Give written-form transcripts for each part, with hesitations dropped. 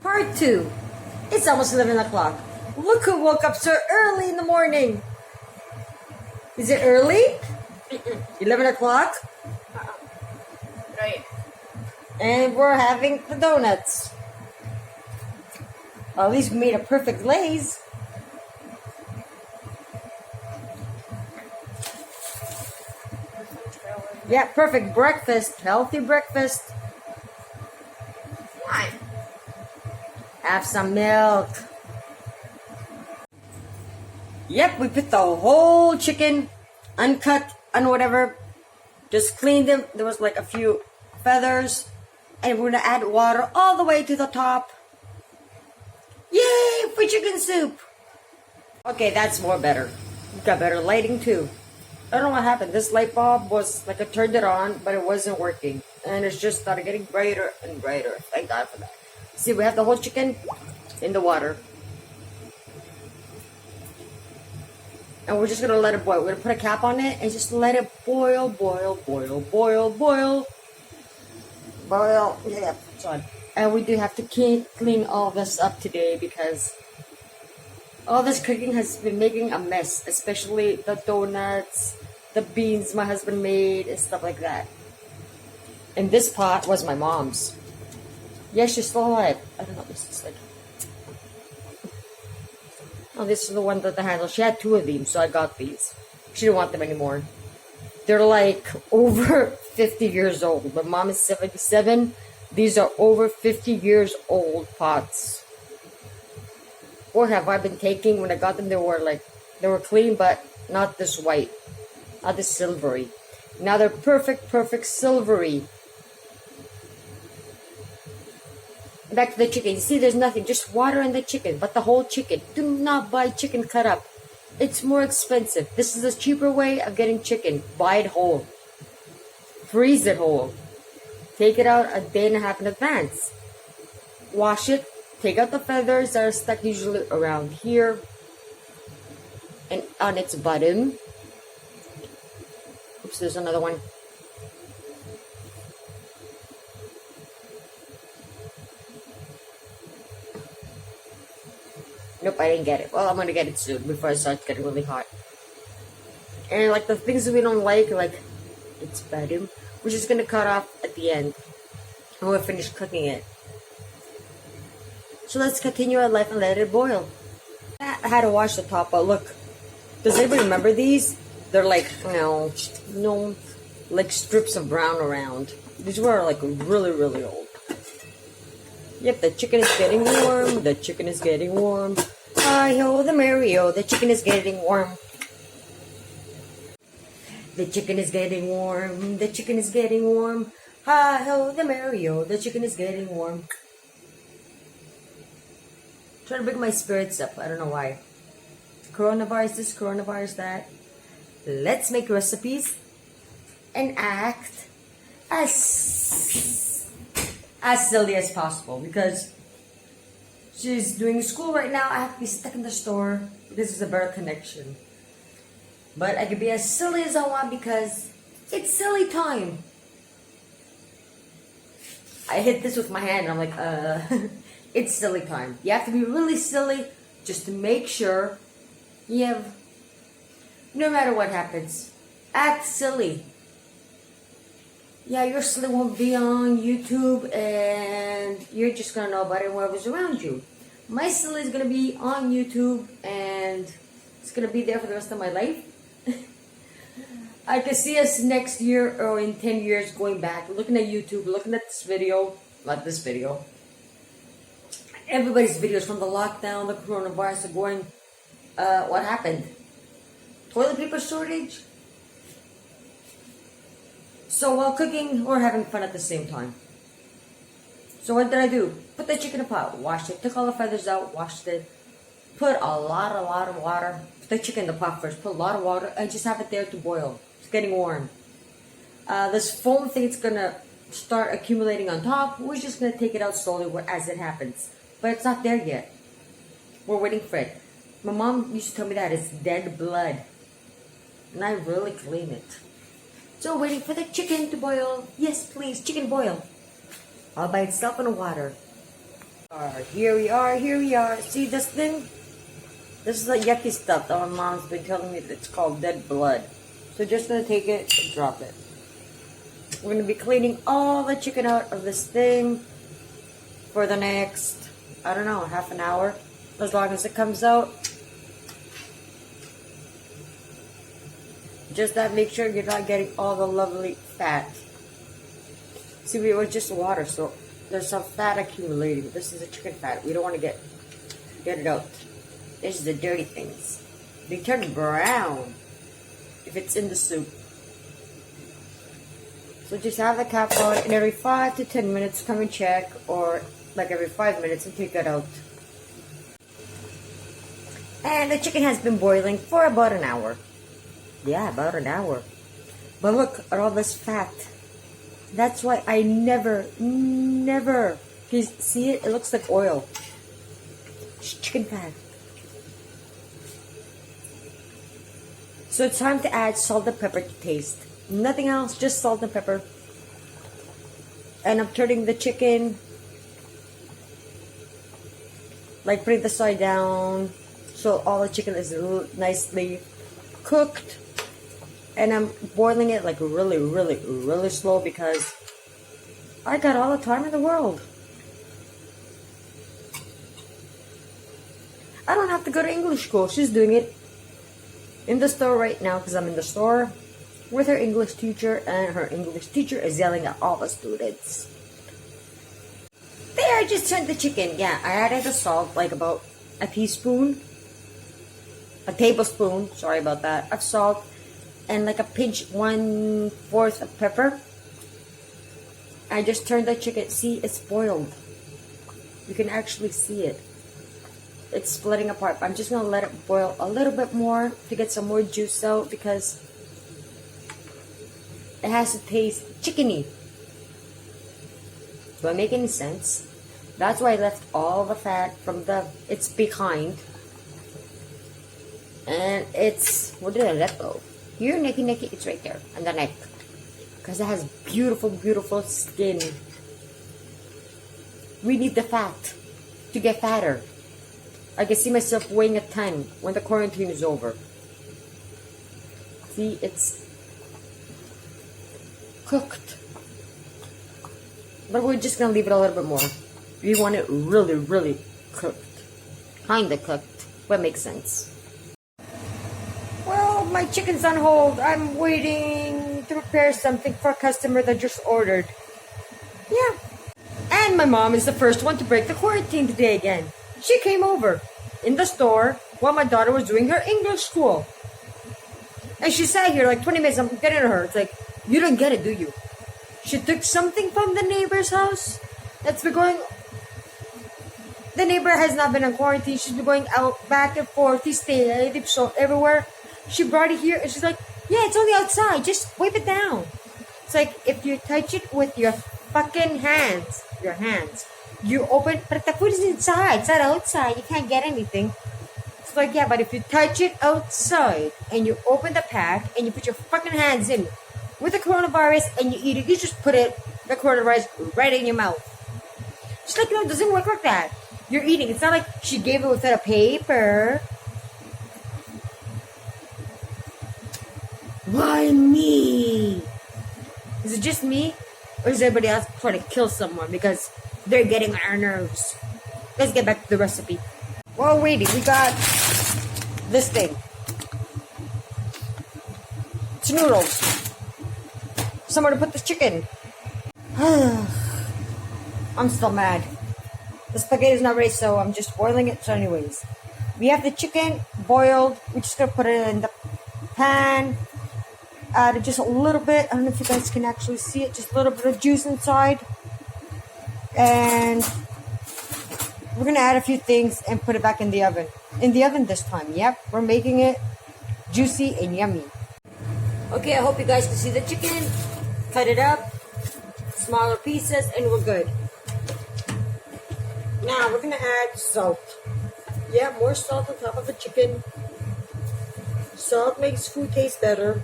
Part 2. It's almost 11 o'clock. Look who woke up so early in the morning. Is it early? 11 o'clock? Right. And we're having the donuts. Well, at least we made a perfect glaze. Yeah, perfect breakfast. Healthy breakfast. Why? Have some milk. Yep, we put the whole chicken, uncut, whatever. Just cleaned them. There was like a few feathers. And we're gonna add water all the way to the top. Yay, for chicken soup. Okay, that's more better. We got better lighting too. I don't know what happened. This light bulb was like I turned it on, but it wasn't working. And it's just started getting brighter and brighter. Thank God for that. See, we have the whole chicken in the water. And we're just going to let it boil. We're going to put a cap on it and just let it boil, boil, boil, boil, boil. Boil. Yeah, sorry. And we do have to clean all this up today because all this cooking has been making a mess. Especially the donuts, the beans my husband made, and stuff like that. And this pot was my mom's. Yes, she's still alive. I don't know. This is like... Oh, this is the one that the handle. She had 2 of these, so I got these. She didn't want them anymore. They're like over 50 years old. My mom is 77. These are over 50 years old pots. Or have I been taking? When I got them, they were clean, but not this white, not this silvery. Now they're perfect silvery. Back to the chicken. You see, there's nothing, just water and the chicken, but the whole chicken. Do not buy chicken cut up. It's more expensive. This is a cheaper way of getting chicken. Buy it whole. Freeze it whole. Take it out a day and a half in advance. Wash it. Take out the feathers that are stuck usually around here and on its bottom. Oops, there's another one. Nope, I didn't get it. Well, I'm gonna get it soon before it starts getting really hot. And like the things that we don't like its bottom, we're just gonna cut off at the end when we're finished cooking it. So let's continue our life and let it boil. I had to wash the top, but look. Does anybody remember these? They're like, no, like strips of brown around. These were like really old. Yep, the chicken is getting warm. The chicken is getting warm. Hi-ho, the Mario. The chicken is getting warm. The chicken is getting warm. The chicken is getting warm. Hi-ho, the Mario. The chicken is getting warm. Trying to bring my spirits up. I don't know why. Coronavirus this, coronavirus that. Let's make recipes and act as silly as possible because she's doing school right now. I have to be stuck in the store. This is a better connection. But I can be as silly as I want because it's silly time. I hit this with my hand and I'm like, it's silly time. You have to be really silly just to make sure you have, no matter what happens, act silly. Yeah, your silly won't be on YouTube and you're just going to know about it whoever's around you. My silly is going to be on YouTube and it's going to be there for the rest of my life. I can see us next year or in 10 years going back, looking at YouTube, looking at this video, not this video. Everybody's videos from the lockdown, the coronavirus are going, what happened? Toilet paper shortage? So while cooking, we're having fun at the same time. So what did I do? Put the chicken in a pot, washed it, took all the feathers out, washed it, put a lot of water, put the chicken in the pot first, put a lot of water, and just have it there to boil. It's getting warm. This foam thing is gonna start accumulating on top. We're just gonna take it out slowly as it happens. But it's not there yet. We're waiting for it. My mom used to tell me that it's dead blood. And I really claim it. So waiting for the chicken to boil. Yes, please, chicken boil. All by itself in the water. Here we are, here we are. See this thing? This is the yucky stuff that my mom's been telling me that it's called dead blood. So just gonna take it and drop it. We're gonna be cleaning all the chicken out of this thing for the next, I don't know, half an hour. As long as it comes out. Just that, make sure you're not getting all the lovely fat. See, it was just water, so there's some fat accumulating. This is a chicken fat. We don't want to get it out. This is the dirty things. They turn brown if it's in the soup. So just have the cap on, and every 5 to 10 minutes come and check, or like every 5 minutes and take it out. And the chicken has been boiling for about an hour. Yeah, about an hour. But look at all this fat. That's why I never, can you see it? It looks like oil. It's chicken fat. So it's time to add salt and pepper to taste. Nothing else, just salt and pepper. And I'm turning the chicken, like putting the side down, so all the chicken is nicely cooked. And I'm boiling it like really slow because I got all the time in the world. I don't have to go to English school. She's doing it in the store right now because I'm in the store with her English teacher, and her English teacher is yelling at all the students. There, I just turned the chicken. Yeah, I added the salt, like about a tablespoon, sorry about that, of salt, and like a pinch, 1/4 of pepper. I just turned the chicken. See, it's boiled. You can actually see it. It's splitting apart. I'm just gonna let it boil a little bit more to get some more juice out because it has to taste chickeny. Do I make any sense? That's why I left all the fat from it's behind. And it's, what did I let go? Here, necky, it's right there, on the neck. Because it has beautiful skin. We need the fat to get fatter. I can see myself weighing a ton when the quarantine is over. See, it's cooked. But we're just gonna leave it a little bit more. We want it really cooked. Kinda cooked, but makes sense. Well, my chicken's on hold. I'm waiting to prepare something for a customer that just ordered. Yeah. And my mom is the first one to break the quarantine today again. She came over in the store while my daughter was doing her English school. And she sat here like 20 minutes. I'm getting to her. It's like, you don't get it, do you? She took something from the neighbor's house that's been going. The neighbor has not been on quarantine. She's been going out back and forth. He stayed so everywhere. She brought it here and she's like, yeah, it's only outside. Just wipe it down. It's like, if you touch it with your fucking hands, you open, but the food is inside. It's not outside. You can't get anything. It's like, yeah, but if you touch it outside and you open the pack and you put your fucking hands in with the coronavirus and you eat it, you just put the coronavirus right in your mouth. She's like, no, it doesn't work like that. You're eating. It's not like she gave it without a paper. Why me? Is it just me? Or is everybody else trying to kill someone because they're getting on our nerves? Let's get back to the recipe. Well, waiting. We got this thing. It's noodles. Somewhere to put the chicken. I'm still mad. The spaghetti is not ready, so I'm just boiling it. So anyways, we have the chicken boiled. We're just going to put it in the pan. Add just a little bit. I don't know if you guys can actually see it. Just a little bit of juice inside. And we're going to add a few things and put it back in the oven. In the oven this time. Yep, we're making it juicy and yummy. Okay, I hope you guys can see the chicken. Cut it up. Smaller pieces and we're good. Now we're going to add salt. Yeah, more salt on top of the chicken. Salt makes food taste better.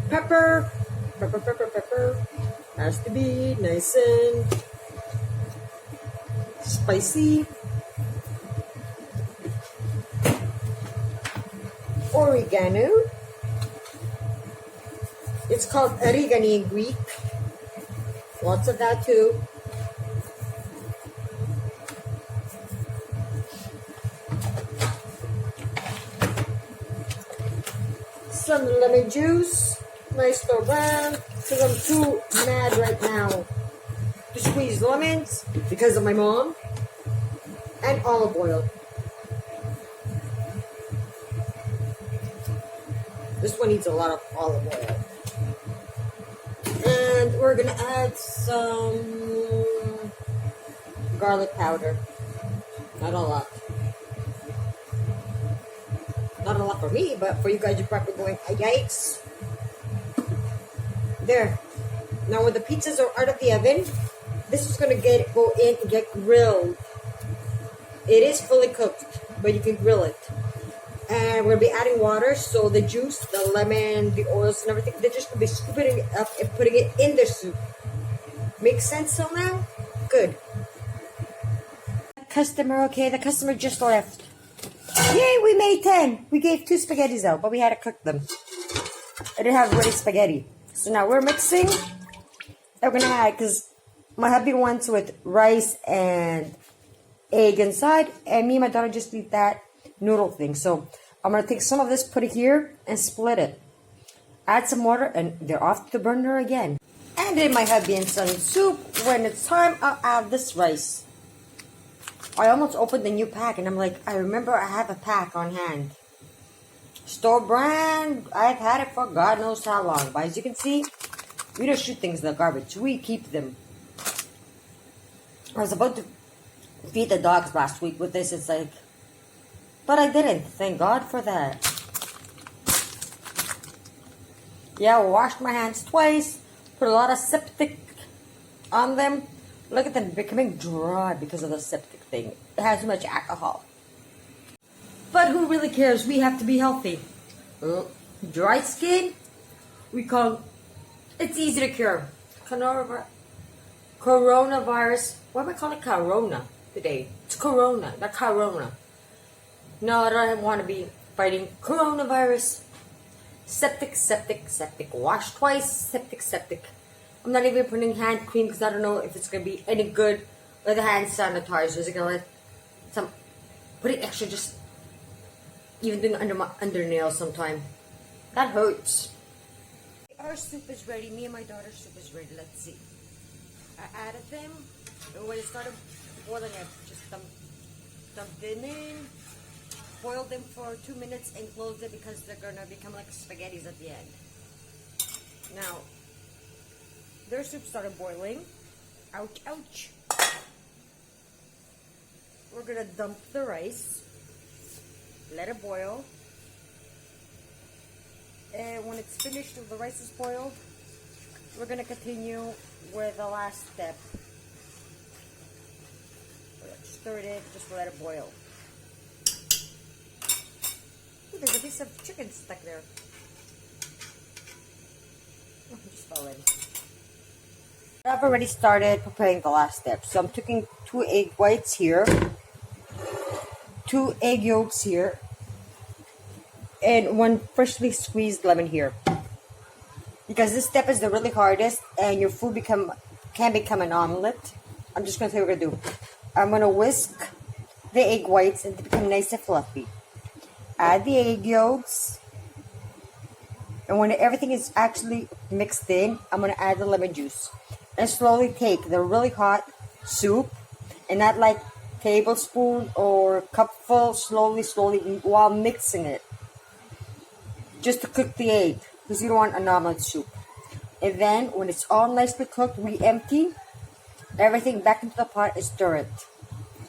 Pepper. Has to be nice and spicy. Oregano. It's called oregano in Greek. Lots of that too. Some lemon juice. Nice store brand. Because I'm too mad right now to squeeze lemons because of my mom. And olive oil. This one needs a lot of olive oil. And we're gonna add some garlic powder. Not a lot. Not a lot for me, but for you guys, you're probably going, yikes. There. Now when the pizzas are out of the oven, this is gonna go in and get grilled. It is fully cooked, but you can grill it. And we're going to be adding water, so the juice, the lemon, the oils and everything, they're just going to be scooping it up and putting it in the soup. Makes sense till now? Good. Customer, okay, the customer just left. Yay, we made 10. We gave 2 spaghettis out, but we had to cook them. I didn't have ready spaghetti. So now we're mixing. And we're going to add, because my hubby wants with rice and egg inside, and me and my daughter just eat that noodle thing. So I'm gonna take some of this, put it here, and split it. Add some water, and they're off to the burner again. And in my hubby and son soup, when it's time, I'll add this rice. I almost opened the new pack, and I'm like, I remember I have a pack on hand. Store brand. I've had it for God knows how long. But as you can see, we don't shoot things in the garbage. We keep them. I was about to feed the dogs last week with this. It's like, but I didn't. Thank God for that. Yeah, I washed my hands twice. Put a lot of septic on them. Look at them becoming dry because of the septic thing. It has too much alcohol. But who really cares? We have to be healthy. Dry skin, we call it's easy to cure. Coronavirus. Why am I calling it Corona today? It's Corona, not Corona. No, I don't want to be fighting coronavirus. Septic. Wash twice, septic. I'm not even putting hand cream because I don't know if it's going to be any good. Or the hand sanitizer. Is it going to let some, putting extra, just even doing under nails sometime. That hurts. Our soup is ready. Me and my daughter's soup is ready. Let's see. I added them. And when it started boiling, I just dumped them in. Boiled them for 2 minutes and closed it because they're going to become like spaghettis at the end. Now, their soup started boiling. Ouch, ouch. We're going to dump the rice. Let it boil. And when it's finished, the rice is boiled, we're going to continue with the last step. Stir it in, just let it boil. Ooh, there's a piece of chicken stuck there. Oh, it just fell in. I've already started preparing the last step. So I'm taking 2 egg whites here, 2 egg yolks here, and 1 freshly squeezed lemon here. Because this step is the really hardest, and your food can become an omelet. I'm just going to tell you what we're going to do. I'm going to whisk the egg whites and become nice and fluffy. Add the egg yolks. And when everything is actually mixed in, I'm going to add the lemon juice. And slowly take the really hot soup, and not like tablespoon or cupful, slowly while mixing it. Just to cook the egg, because you don't want an omelet soup. And then, when it's all nicely cooked, we empty everything back into the pot and stir it.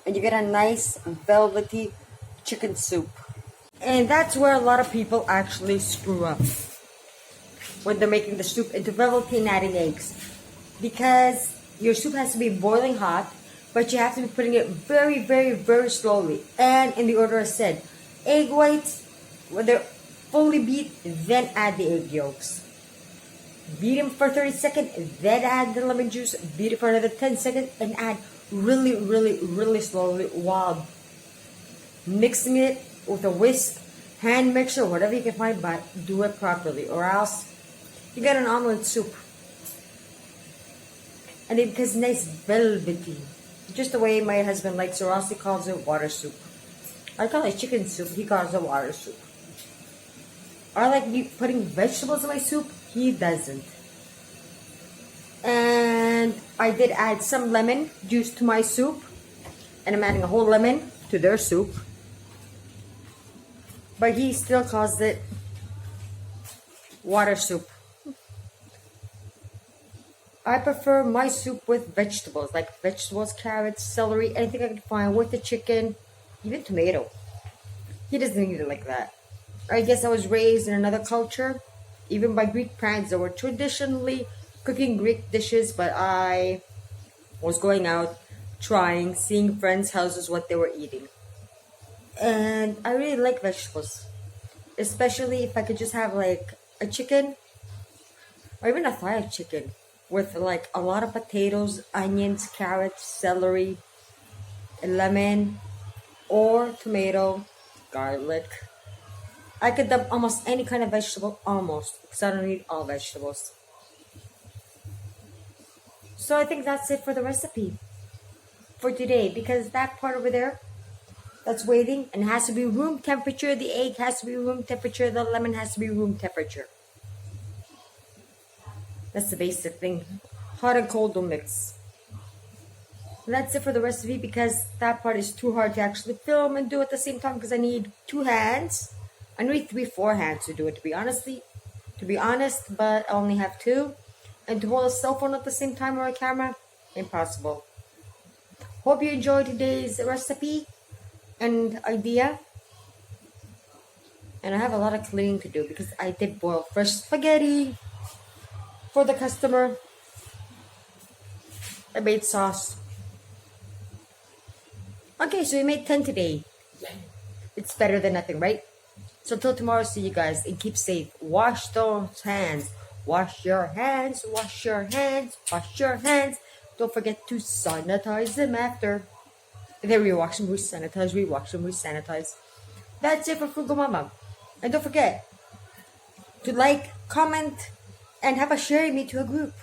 And you get a nice velvety chicken soup. And that's where a lot of people actually screw up when they're making the soup into velvety and adding eggs. Because your soup has to be boiling hot, but you have to be putting it very, very, very slowly. And in the order I said, egg whites, when they're fully beat, then add the egg yolks. beat them for 30 seconds, then add the lemon juice, beat it for another 10 seconds, and add really, really, really slowly while mixing it with a whisk, hand mixer, whatever you can find, but do it properly, or else you get an omelet soup. And it becomes nice velvety, just the way my husband likes, or else he calls it water soup. I call it chicken soup, he calls it water soup. I like putting vegetables in my soup, he doesn't. And I did add some lemon juice to my soup, and I'm adding a whole lemon to their soup. But he still calls it water soup. I prefer my soup with vegetables, like vegetables, carrots, celery, anything I can find with the chicken, even tomato. He doesn't eat it like that. I guess I was raised in another culture, even by Greek parents that were traditionally cooking Greek dishes, but I was going out, trying, seeing friends' houses, what they were eating. And I really like vegetables, especially if I could just have like a chicken, or even a thigh of chicken, with like a lot of potatoes, onions, carrots, celery, lemon, or tomato, garlic. I could dump almost any kind of vegetable, almost, because I don't eat all vegetables. So I think that's it for the recipe for today, because that part over there that's waiting and has to be room temperature, the egg has to be room temperature, the lemon has to be room temperature. That's the basic thing. Hot and cold don't mix. And that's it for the recipe, because that part is too hard to actually film and do at the same time, because I need 2 hands. I need 3-4 hands to do it, to be honest, but I only have 2. And to hold a cell phone at the same time, or a camera, impossible. Hope you enjoyed today's recipe and idea. And I have a lot of cleaning to do, because I did boil fresh spaghetti for the customer. I made sauce. Okay, so we made 10 today. It's better than nothing, right? So until tomorrow, see you guys, and keep safe. Wash those hands. Wash your hands, wash your hands, wash your hands. Don't forget to sanitize them after. Then rewash them, resanitize, rewash them, resanitize. That's it for Frugal Mama. And don't forget to like, comment, and have a share me to a group.